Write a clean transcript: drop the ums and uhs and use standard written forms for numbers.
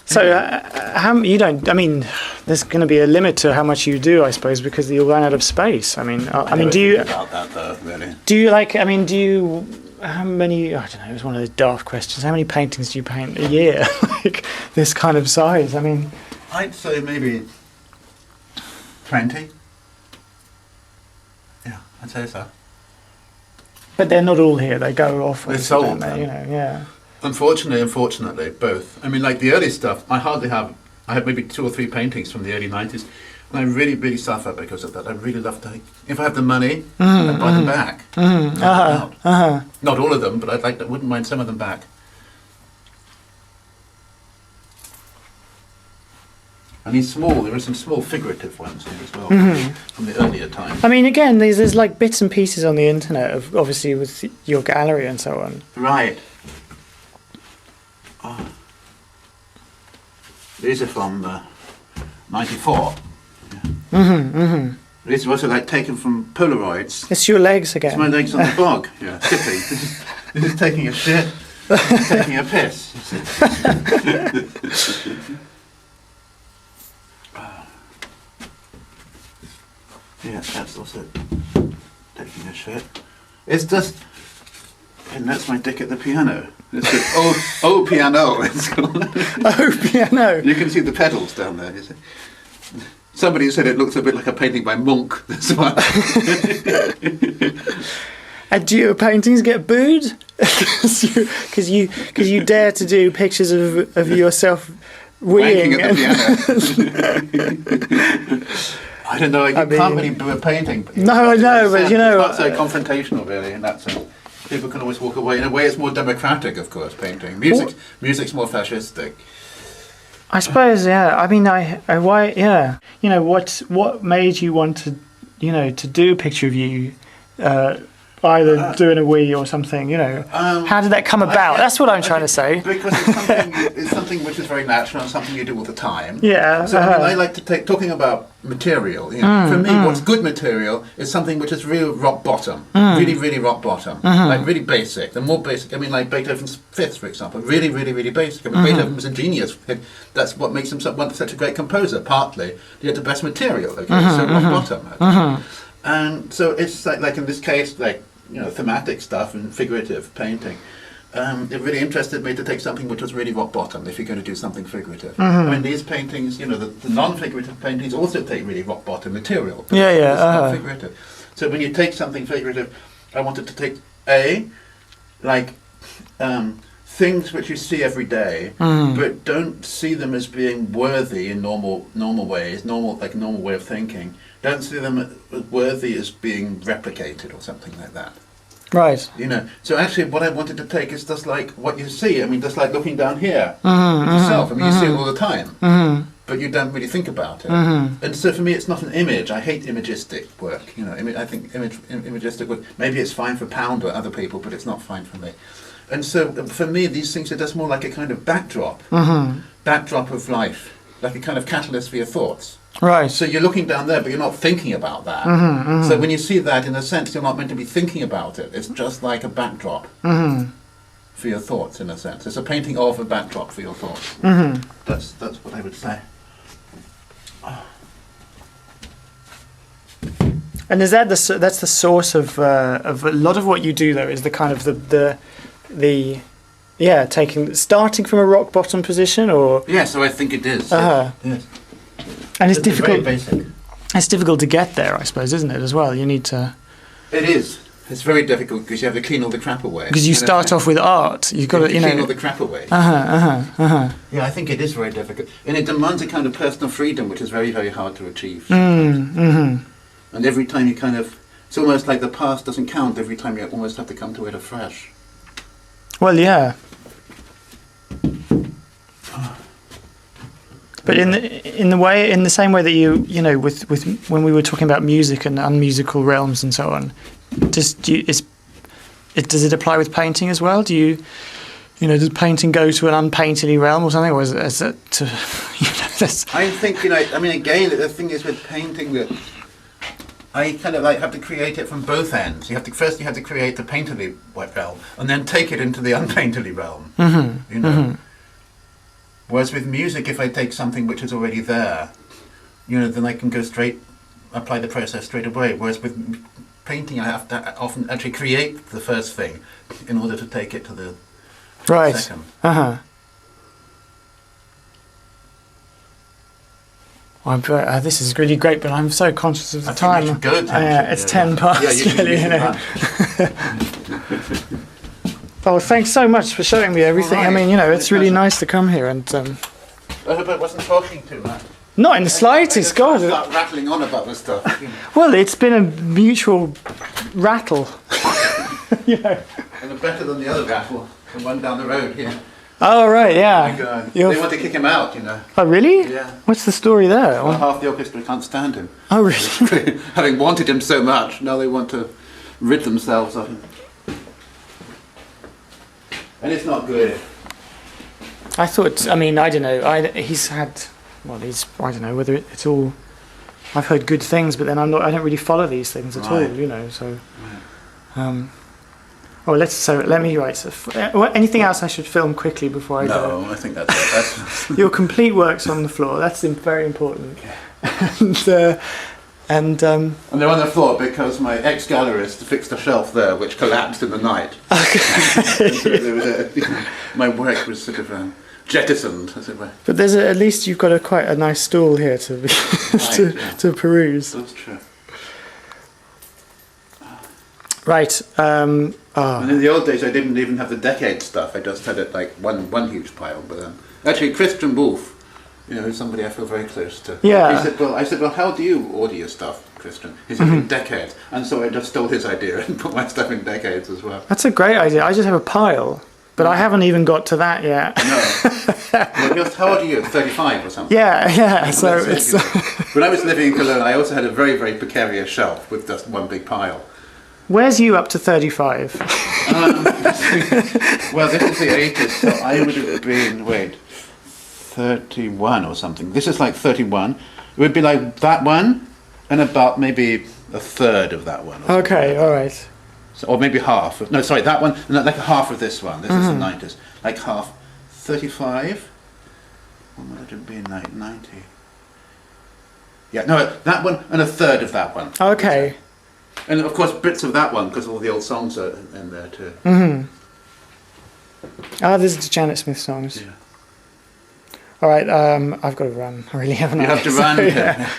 So, how you don't? I mean, there's going to be a limit to how much you do, I suppose, because you'll run out of space. I mean, do you? About that, though, really. Do you like? I mean, do you? How many? I don't know. It was one of those daft questions. How many paintings do you paint a year? Like this kind of size. I mean, I'd say maybe 20. Yeah, I'd say so. But they're not all here. They go off. They're sold. Yeah. Unfortunately, both. I mean, like the early stuff, I had maybe 2 or 3 paintings from the early 90s, and I really, really suffer because of that. I really love to, if I have the money, I'd buy them back. Not all of them, but wouldn't mind some of them back. And there are some small figurative ones here as well, from the earlier times. I mean, again, there's like bits and pieces on the internet of obviously with your gallery and so on. Right. These are from 94. Yeah. These are also like taken from Polaroids. It's your legs again. It's my legs on the bog. Yeah, skipping. This is taking a shit. This is taking a piss. Yeah, that's also taking a shit. It's just, and that's my dick at the piano. It's called oh piano. It's called. Oh piano. You can see the pedals down there. You see. Somebody said it looks a bit like a painting by Munch. This one. And do your paintings get booed? Because you dare to do pictures of yourself weeing at the piano. I don't know. You can't really do a painting. But no, I know, but you know, it's not so confrontational, really, in that sense. People can always walk away. In a way, it's more democratic, of course. Painting, music's more fascistic. I suppose, yeah. I mean, why, yeah. You know, what made you want to, to do a picture of you, either doing a wee or something? You know, how did that come about? That's what I'm trying to say. Because it's something which is very natural and something you do all the time. Yeah. So I like to talking about material. For me, what's good material is something which is real rock bottom, really, really rock bottom, like really basic. The more basic, I mean, like Beethoven's Fifths, for example, really, really, really basic. I mean, Beethoven was a genius. That's what makes him such a great composer. Partly, he had the best material. Okay, so rock bottom. And so it's like in this case, like thematic stuff and figurative painting. It really interested me to take something which was really rock bottom if you're going to do something figurative. I mean, these paintings, the non-figurative paintings also take really rock bottom material. Yeah. It's not figurative. So when you take something figurative, I wanted to take things which you see every day, but don't see them as being worthy in normal ways, normal way of thinking. Don't see them as worthy as being replicated or something like that. Right. So actually what I wanted to take is just like what you see. I mean, just like looking down here at yourself. I mean, you see it all the time, but you don't really think about it. And so for me, it's not an image. I hate imagistic work. I think imagistic work, maybe it's fine for Pound or other people, but it's not fine for me. And so for me, these things are just more like a kind of backdrop of life, like a kind of catalyst for your thoughts. Right. So you're looking down there, but you're not thinking about that. So when you see that, in a sense, you're not meant to be thinking about it. It's just like a backdrop for your thoughts, in a sense. It's a painting of a backdrop for your thoughts. That's what I would say. And is that that's the source of a lot of what you do, though, is the kind of starting from a rock bottom position, or? Yeah, so I think it is. Yes. And it's difficult. Very basic. It's difficult to get there, I suppose, isn't it? As well, you need to. It is. It's very difficult because you have to clean all the crap away. Because you start off with art, you've got to clean all the crap away. Yeah, I think it is very difficult, and it demands a kind of personal freedom which is very, very hard to achieve. And every time you it's almost like the past doesn't count. Every time you almost have to come to it afresh. Well, yeah. But in the same way that with when we were talking about music and unmusical realms and so on, does it apply with painting as well? Does painting go to an unpainterly realm or something, or is it to I think again the thing is with painting that I kind of have to create it from both ends. You have to create the painterly realm and then take it into the unpainterly realm. Whereas with music, if I take something which is already there, then I can go straight, apply the process straight away. Whereas with painting, I have to often actually create the first thing in order to take it to the second. This is really great, but I'm so conscious of the time. I think we should go, it's 10 past. Yeah, Oh, thanks so much for showing me everything. Right. I mean, it's really nice to come here and. I hope I wasn't talking too much. Not in the slightest, God. Start rattling on about this stuff. Well, it's been a mutual rattle. And better than the other rattle, the one down the road here. Oh, right, yeah. They want to kick him out, Oh, really? Yeah. What's the story there? Well, half the orchestra can't stand him. Oh, really? Having wanted him so much, now they want to rid themselves of him. And it's not good. I thought, I don't know, he's had, I don't know whether it's all, I've heard good things, but then I don't really follow these things at all, so. Let me write. Anything else I should film quickly before I go? No, I think that's it. Your complete work's on the floor. That's very important. And they're on the floor because my ex-gallerist fixed a shelf there which collapsed in the night. My work was sort of jettisoned, as it were. But at least you've got quite a nice stool here to to peruse. That's true. Right. And in the old days, I didn't even have the decade stuff. I just had it like one huge pile. But actually, Christian Wolff, is somebody I feel very close to. Yeah. I said, well, how do you order your stuff, Christian? He said, in decades. And so I just stole his idea and put my stuff in decades as well. That's a great idea. I just have a pile, but I haven't even got to that yet. No. Well, how old are you? 35 or something? Yeah. So it's. When I was living in Cologne, I also had a very, very precarious shelf with just one big pile. Where's you up to 35? Well, this is the 80s, so I would have been, 31 or something. This is like 31. It would be like that one, and about maybe a third of that one. Okay, all right. So, or maybe half. That one, like half of this one. This is the 90s. Like half. 35? What would it have been, like 90? Yeah, no, that one and a third of that one. Okay. And of course bits of that one, because all the old songs are in there too. These are the Janet Smith songs. Yeah. All right, I've got to run. I really haven't. You have to run. So, yeah.